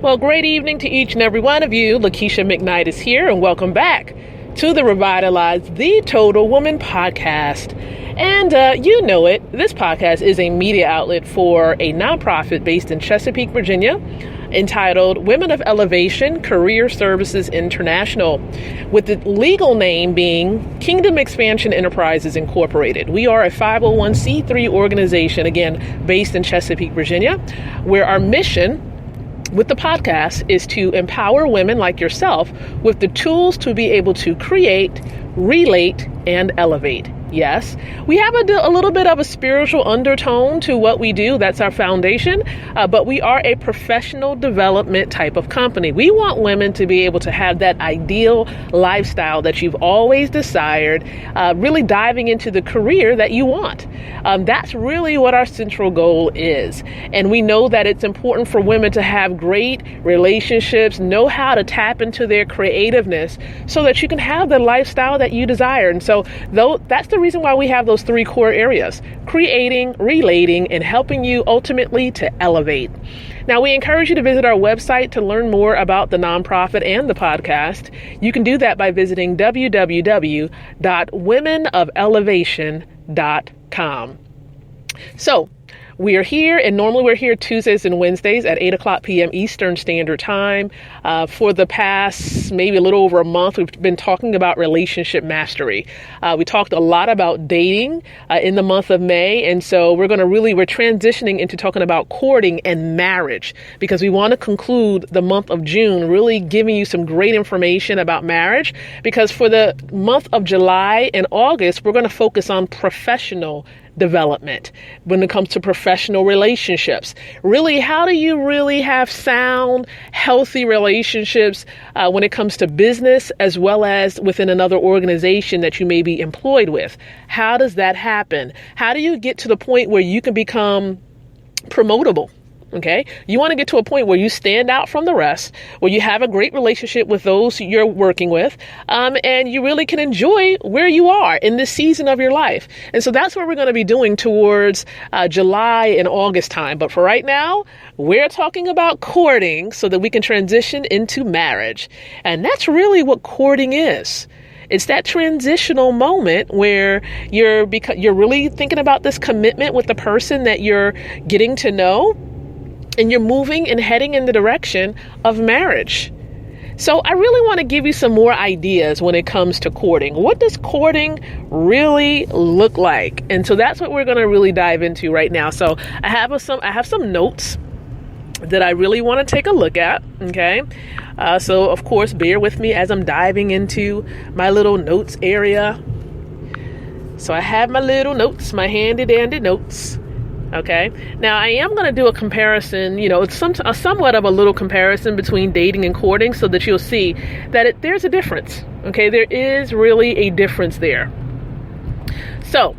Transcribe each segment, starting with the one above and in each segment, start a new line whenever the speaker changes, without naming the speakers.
Well, great evening to each and every one of you. Lakeisha McKnight is here, and welcome back to the Revitalize the Total Woman podcast. And you know it, this podcast is a media outlet for a nonprofit based in Chesapeake, Virginia, entitled Women of Elevation Career Services International, with the legal name being Kingdom Expansion Enterprises Incorporated. We are a 501c3 organization, again, based in Chesapeake, Virginia, where our mission with the podcast is to empower women like yourself with the tools to be able to create, relate, and elevate. Yes, we have a little bit of a spiritual undertone to what we do. That's our foundation. But we are a professional development type of company. We want women to be able to have that ideal lifestyle that you've always desired, really diving into the career that you want. That's really what our central goal is. And we know that it's important for women to have great relationships, know how to tap into their creativeness so that you can have the lifestyle that you desire. And so that's the reason why we have those three core areas: creating, relating, and helping you ultimately to elevate. Now, we encourage you to visit our website to learn more about the nonprofit and the podcast. You can do that by visiting www.womenofElevation.com. So, we are here, and normally we're here Tuesdays and Wednesdays at 8 o'clock p.m. Eastern Standard Time. For the past maybe a little over a month, we've been talking about relationship mastery. We talked a lot about dating in the month of May, and so we're transitioning into talking about courting and marriage, because we want to conclude the month of June really giving you some great information about marriage, because for the month of July and August, we're going to focus on professional development when it comes to professional relationships. Really, how do you really have sound, healthy relationships when it comes to business as well as within another organization that you may be employed with? How does that happen? How do you get to the point where you can become promotable? Okay, you want to get to a point where you stand out from the rest, where you have a great relationship with those you're working with, and you really can enjoy where you are in this season of your life. And so that's what we're going to be doing towards July and August time. But for right now, we're talking about courting so that we can transition into marriage. And that's really what courting is. It's that transitional moment where you're really thinking about this commitment with the person that you're getting to know, and you're moving and heading in the direction of marriage. So I really want to give you some more ideas when it comes to courting. What does courting really look like? And so that's what we're going to really dive into right now. So I have some notes that I really want to take a look at. Okay. So of course, bear with me as I'm diving into my little notes area. So I have my little notes, my handy dandy notes. Okay. Now I am going to do a comparison, it's somewhat of a little comparison between dating and courting so that you'll see that there's a difference. Okay. There is really a difference there. So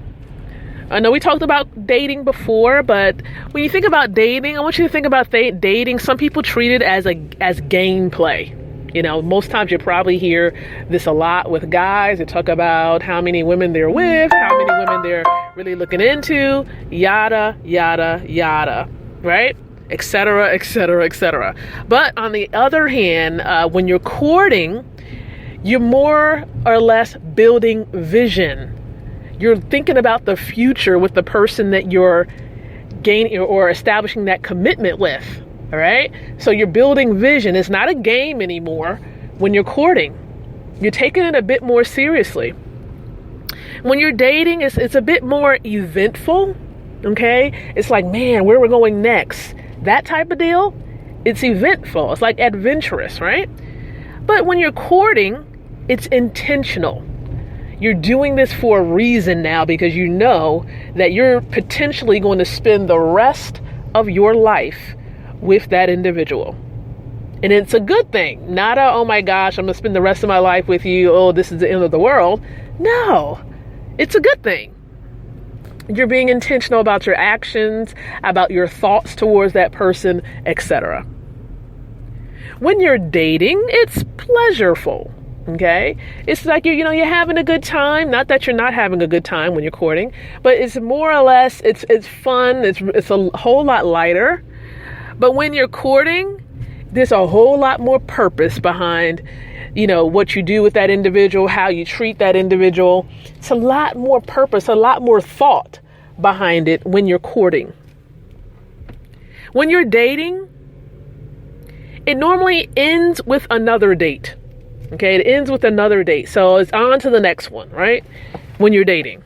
I know we talked about dating before, but when you think about dating, I want you to think about dating. Some people treat it as gameplay. Most times you probably hear this a lot with guys. They talk about how many women they're with, how many women they're really looking into, yada, yada, yada, right? Et cetera, et cetera, et cetera. But on the other hand, when you're courting, you're more or less building vision. You're thinking about the future with the person that you're gaining or establishing that commitment with. All right. So you're building vision. It's not a game anymore when you're courting. You're taking it a bit more seriously. When you're dating, it's a bit more eventful. Okay. It's like, man, where we're going next. That type of deal. It's eventful. It's like adventurous, right? But when you're courting, it's intentional. You're doing this for a reason now because you know that you're potentially going to spend the rest of your life with that individual. And it's a good thing, not oh my gosh, I'm going to spend the rest of my life with you. Oh, this is the end of the world. No, it's a good thing. You're being intentional about your actions, about your thoughts towards that person, etc. When you're dating, it's pleasureful. Okay. It's like, you're having a good time. Not that you're not having a good time when you're courting, but it's more or less, it's fun. It's a whole lot lighter. But when you're courting, there's a whole lot more purpose behind, what you do with that individual, how you treat that individual. It's a lot more purpose, a lot more thought behind it when you're courting. When you're dating, it normally ends with another date. Okay, it ends with another date. So it's on to the next one, right? When you're dating.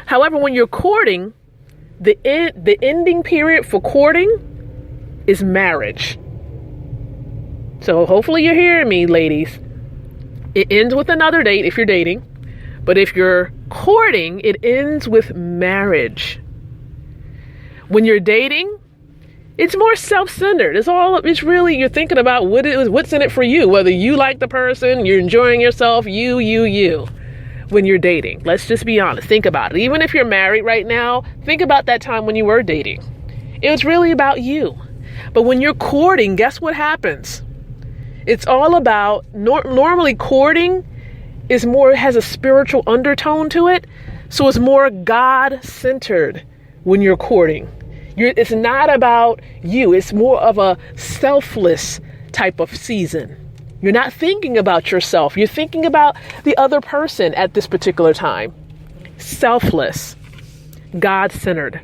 However, when you're courting, the ending period for courting is marriage. So hopefully you're hearing me, ladies. It ends with another date if you're dating. But if you're courting, it ends with marriage. When you're dating, it's more self-centered. It's really, you're thinking about what's in it for you, whether you like the person, you're enjoying yourself, you. When you're dating, let's just be honest. Think about it. Even if you're married right now, think about that time when you were dating. It was really about you. But when you're courting, guess what happens? It's all about, normally courting has a spiritual undertone to it. So it's more God-centered when you're courting. It's not about you. It's more of a selfless type of season. You're not thinking about yourself. You're thinking about the other person at this particular time. Selfless, God-centered.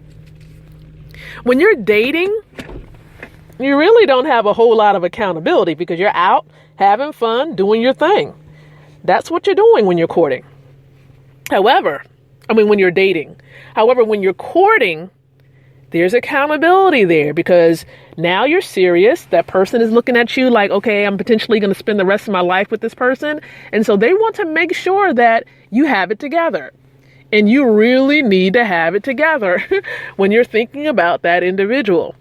When you're dating, you really don't have a whole lot of accountability because you're out having fun, doing your thing. That's what you're doing when you're courting. When you're dating. However, when you're courting, there's accountability there because now you're serious. That person is looking at you like, okay, I'm potentially going to spend the rest of my life with this person. And so they want to make sure that you have it together. And you really need to have it together when you're thinking about that individual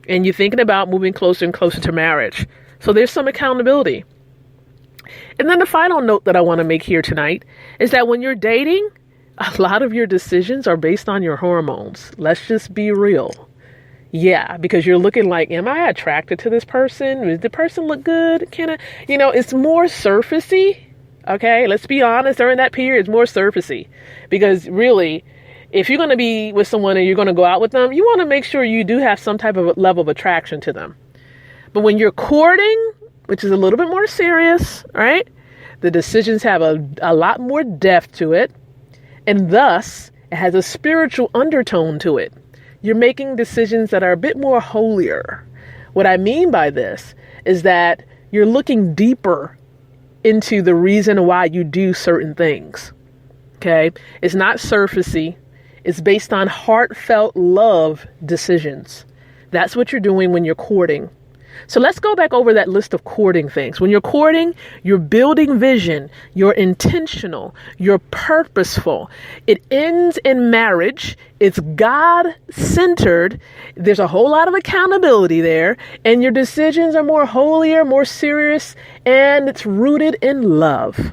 and you're thinking about moving closer and closer to marriage. So there's some accountability. And then the final note that I want to make here tonight is that when you're dating, a lot of your decisions are based on your hormones. Let's just be real. Yeah, because you're looking like, am I attracted to this person? Does the person look good? It's more surfacey. Okay, let's be honest. During that period, it's more surfacey. Because really, if you're going to be with someone and you're going to go out with them, you want to make sure you do have some type of level of attraction to them. But when you're courting, which is a little bit more serious, right? The decisions have a lot more depth to it. And thus, it has a spiritual undertone to it. You're making decisions that are a bit more holier. What I mean by this is that you're looking deeper into the reason why you do certain things. Okay? It's not surfacey. It's based on heartfelt love decisions. That's what you're doing when you're courting. So let's go back over that list of courting things. When you're courting, you're building vision, you're intentional, you're purposeful. It ends in marriage. It's God-centered. There's a whole lot of accountability there, and your decisions are more holier, more serious, and it's rooted in love.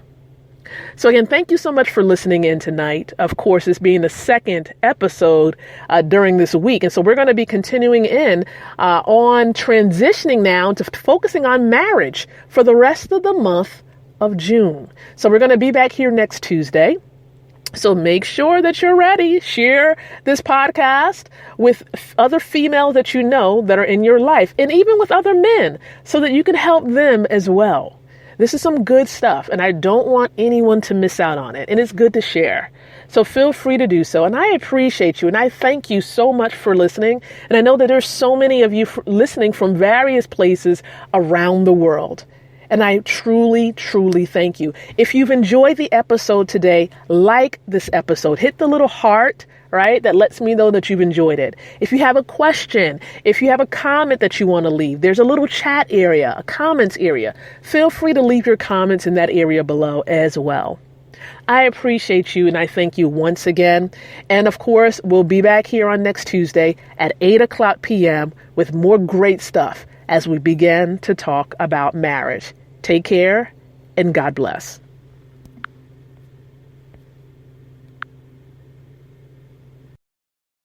So again, thank you so much for listening in tonight. Of course, this being the second episode during this week. And so we're going to be continuing on transitioning now to focusing on marriage for the rest of the month of June. So we're going to be back here next Tuesday. So make sure that you're ready. Share this podcast with other females that you know that are in your life, and even with other men, so that you can help them as well. This is some good stuff, and I don't want anyone to miss out on it. And it's good to share. So feel free to do so. And I appreciate you. And I thank you so much for listening. And I know that there's so many of you listening from various places around the world. And I truly, truly thank you. If you've enjoyed the episode today, like this episode, hit the little heart, right? That lets me know that you've enjoyed it. If you have a question, if you have a comment that you want to leave, there's a little chat area, a comments area. Feel free to leave your comments in that area below as well. I appreciate you and I thank you once again. And of course, we'll be back here on next Tuesday at 8:00 p.m. with more great stuff as we begin to talk about marriage. Take care and God bless.